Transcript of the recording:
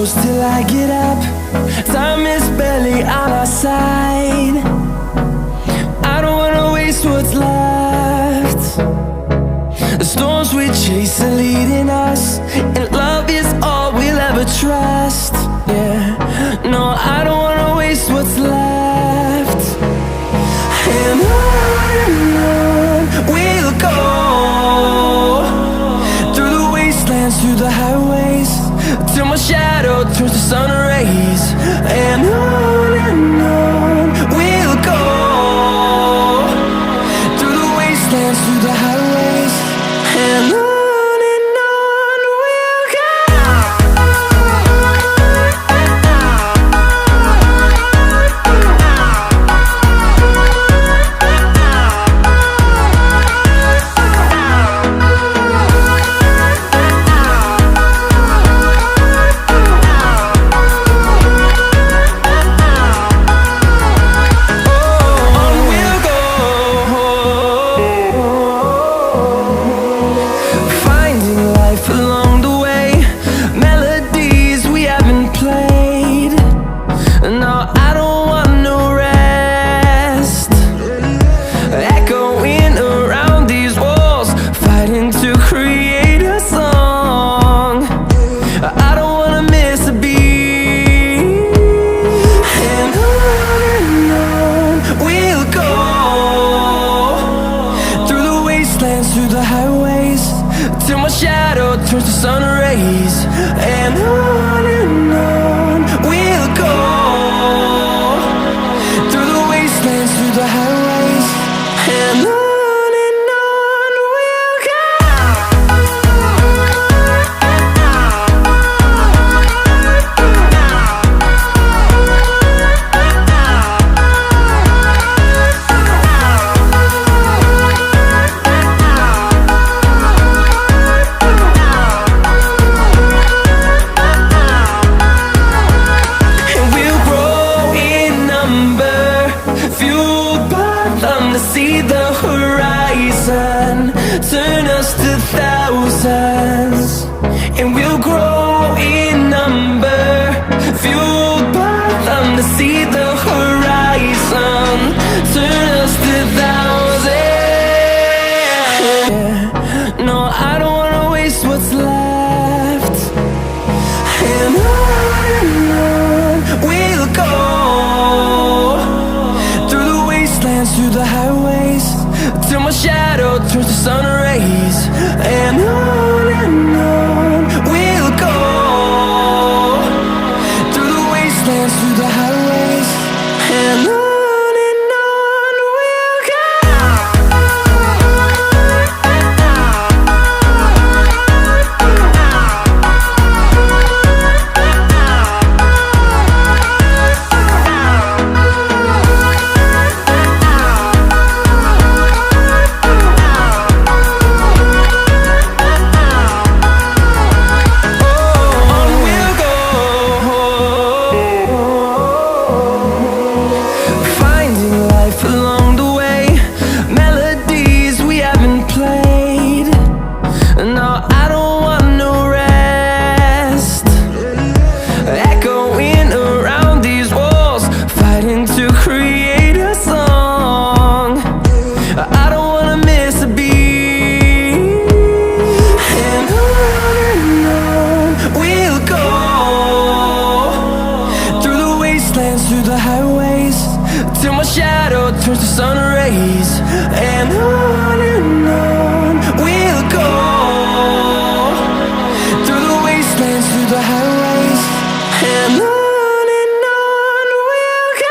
close till I get up. Time is barely on our side. I don't wanna waste what's left. The storms we chase are leading us, and love is all we'll ever trust. Yeah, no, I don't wanna waste what's left. And on we'll go, through the wastelands, through the highways, till my shadow turns to sun rays. And on we'll go, through the wastelands, through the highways, and on we'll go. Through the highways, till my shadow turns to sun rays. And on we'll go, through the wastelands, through the highways, and on. See the horizon, turn us to thousands, and we'll grow in number, fueled by them. To see the horizon, turn us to thousands. Yeah. No, I don't wanna waste what's left. And on we'll go, through the wastelands, through the highways, till my shadow turns to sun rays. And on we'll go, through the wastelands, through the highways, and on. Through the highways, till my shadow turns to sun rays. And on